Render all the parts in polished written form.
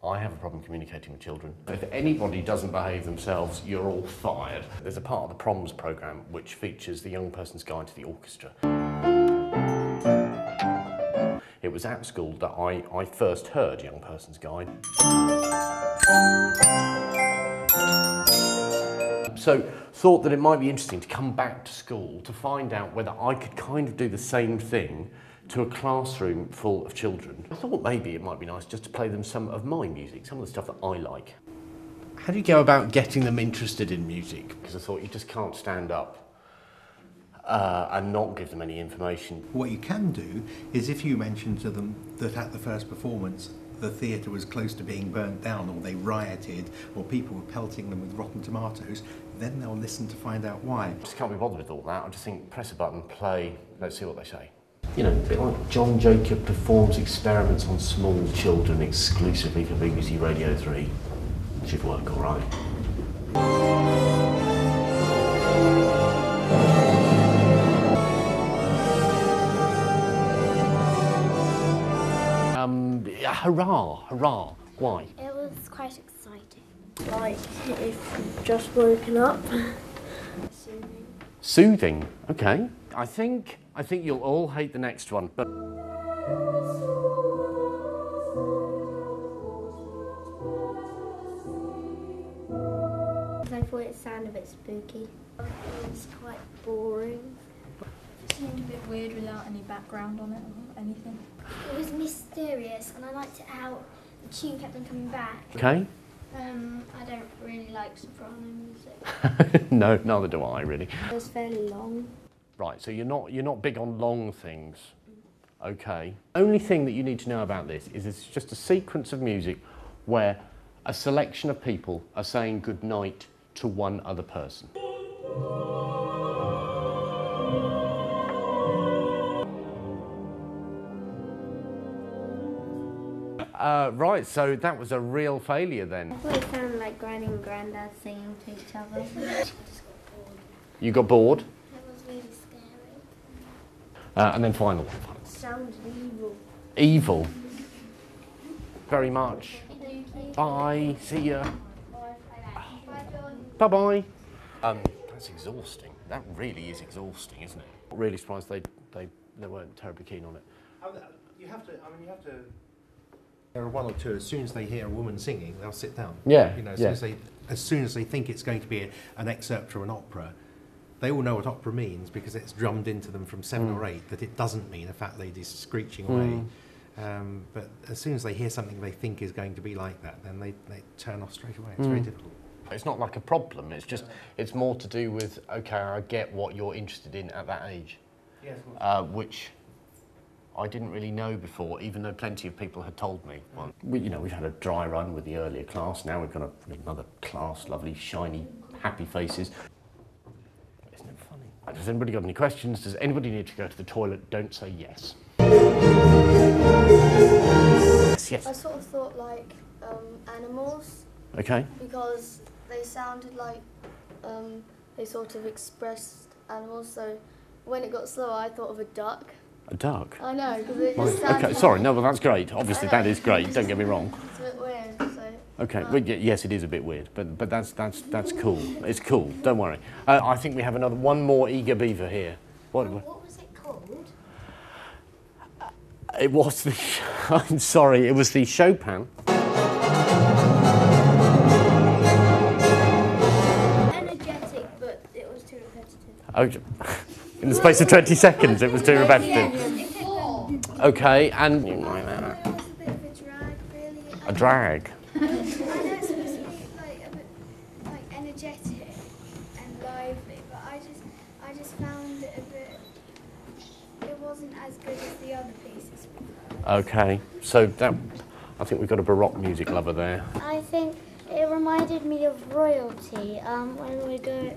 I have a problem communicating with children. If anybody doesn't behave themselves, you're all fired. There's a part of the Proms programme which features the young person's guide to the orchestra. It was at school that I first heard Young Person's Guide. So thought that it might be interesting to come back to school to find out whether I could kind of do the same thing to a classroom full of children. I thought maybe it might be nice just to play them some of my music, some of the stuff that I like. How do you go about getting them interested in music? Because I thought you just can't stand up and not give them any information. What you can do is if you mention to them that at the first performance the theatre was close to being burnt down, or they rioted, or people were pelting them with rotten tomatoes, then they'll listen to find out why. I just can't be bothered with all that. I just think, press a button, play, let's see what they say. You know, a bit like John Jacob performs experiments on small children exclusively for BBC Radio 3. Should work all right. Hurrah, hurrah. Why? It was quite exciting. Like, if you've just woken up. Soothing. Soothing, okay. I think you'll all hate the next one, but... I thought it sounded a bit spooky. It was quite boring. It seemed a bit weird without any background on it or anything. It was mysterious, and I liked it how the tune kept on coming back. Okay. I don't really like soprano music. No, neither do I, really. It was fairly long. Right, so you're not big on long things. Okay. Only thing that you need to know about this is it's just a sequence of music where a selection of people are saying good night to one other person. Right, so that was a real failure then. I thought it sounded like Granny and Grandad singing to each other. I just got bored. You got bored? It was really scary. And then final. It sounded evil. Evil. Very much. Bye. See ya. Bye-bye. That's exhausting. That really is exhausting, isn't it? Really surprised they weren't terribly keen on it. You have to. There are one or two. As soon as they hear a woman singing, they'll sit down. Yeah. You know, as soon as they think it's going to be an excerpt from an opera, they all know what opera means because it's drummed into them from 7 or 8 that it doesn't mean a fat lady's screeching away. But as soon as they hear something they think is going to be like that, then they turn off straight away. It's very difficult. It's not like a problem. It's just it's more to do with okay, I get what you're interested in at that age, Yes. which I didn't really know before, even though plenty of people had told me. Well, we've had a dry run with the earlier class. Now we've got another class, lovely, shiny, happy faces. Isn't it funny? Has anybody got any questions? Does anybody need to go to the toilet? Don't say yes. Yes. I sort of thought like animals. Okay. Because they sounded like they sort of expressed animals. So when it got slower, I thought of a duck. A duck? I know, because it just sounded... Okay, sorry, no, well that's great. Obviously that is great, don't get me wrong. It's a bit weird, so... Okay, well, yes, it is a bit weird, but that's cool. It's cool, don't worry. I think we have one more eager beaver here. What was it called? It was the... I'm sorry, it was the Chopin. Energetic, but it was too repetitive. Oh, in the space of 20 seconds, it was too repetitive. Okay, and... It was a bit of a drag, really. A drag? I know it's supposed to be like a bit like energetic and lively, but I just found it a bit... It wasn't as good as the other pieces. Okay, so I think we've got a Baroque music lover there. I think it reminded me of royalty. When we go,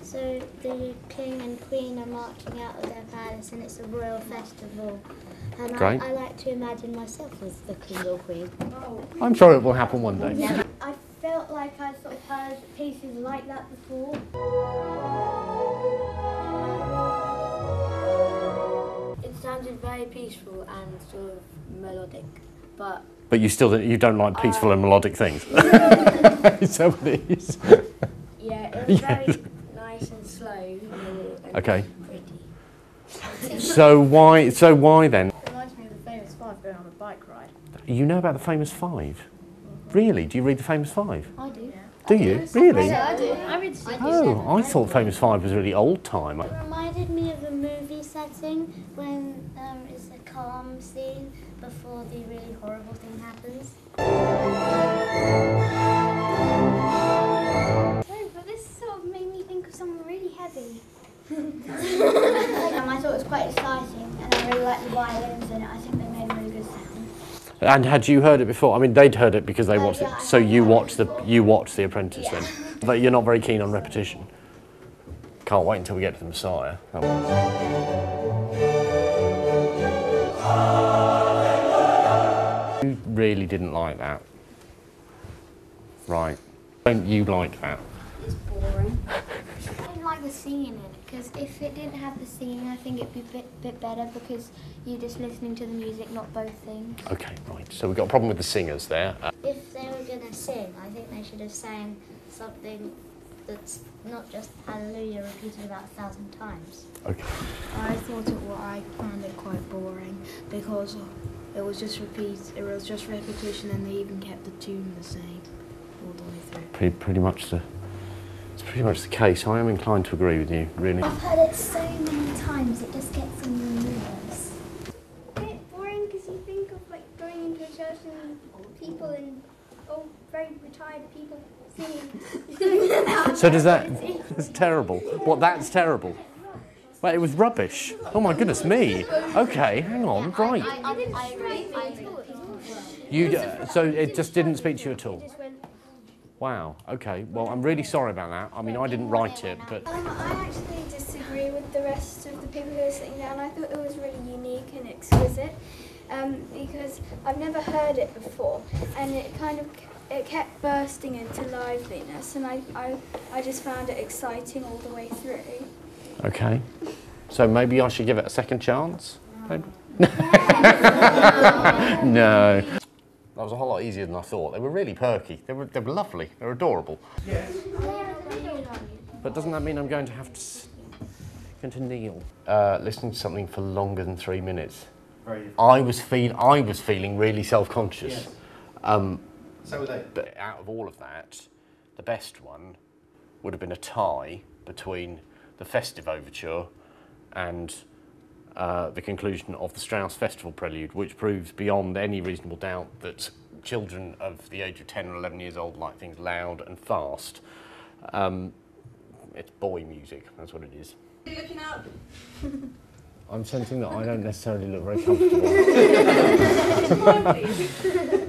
so the king and queen are marching out of their palace, and it's a royal festival. And Great. I like to imagine myself as the king or queen. I'm sure it will happen one day. Yeah. I felt like I sort of heard pieces like that before. It sounded very peaceful and sort of melodic, but But you don't like peaceful and melodic things. Is that what it is? Yeah, it was very nice and slow. And Okay. pretty. So why then? It reminds me of the famous five going on a bike ride. You know about the famous five? Really? Do you read the famous five? I do. Do you? Really? I do. I read six. Oh, I thought famous five was really old time. It reminded me of a movie setting when it's a calm scene before the really horrible thing happens. No, but this sort of made me think of something really heavy. I thought it was quite exciting, and I really liked the violins in it. I think they made a really good sound. And had you heard it before? I mean, they'd heard it because they watched yeah, it. I So had you heard watched it You watched The Apprentice Yeah. then. But you're not very keen on repetition. Can't wait until we get to the Messiah. You really didn't like that, right? Don't you like that? It's boring. I didn't like the singing in it, because if it didn't have the singing, I think it'd be a bit better, because you're just listening to the music, not both things. Okay, right. So we've got a problem with the singers there. If they were going to sing, I think they should have sang something that's not just Hallelujah repeated about 1,000 times. Okay. I found it quite boring because it was just repetition, and they even kept the tune the same all the way through. Pretty much it's pretty much the case. I am inclined to agree with you, really. I've heard it so many times, it just gets on your nerves. A bit boring, because you think of like going into a church and people and very retired people singing. So does that? That's terrible. What? That's terrible. Well, it was rubbish. Oh my goodness me. Okay, hang on. Right. I agree. So it just didn't speak to you at all. Wow. Okay. Well, I'm really sorry about that. I mean, I didn't write it, but I actually disagree with the rest of the people who were sitting down. I thought it was really unique and exquisite, because I've never heard it before, and it kept bursting into liveliness, and I just found it exciting all the way through. okay. So maybe I should give it a second chance. Maybe? No. That was a whole lot easier than I thought. They were really perky. They were lovely. They were adorable. But doesn't that mean I'm going to have to kneel? Listening to something for longer than 3 minutes. I was feeling really self-conscious. Yes. So were they. But out of all of that, the best one would have been a tie between the festive overture and the conclusion of the Strauss Festival Prelude, which proves beyond any reasonable doubt that children of the age of 10 or 11 years old like things loud and fast. It's boy music, that's what it is. Are you looking up? I'm sensing that I don't necessarily look very comfortable. Come on, please.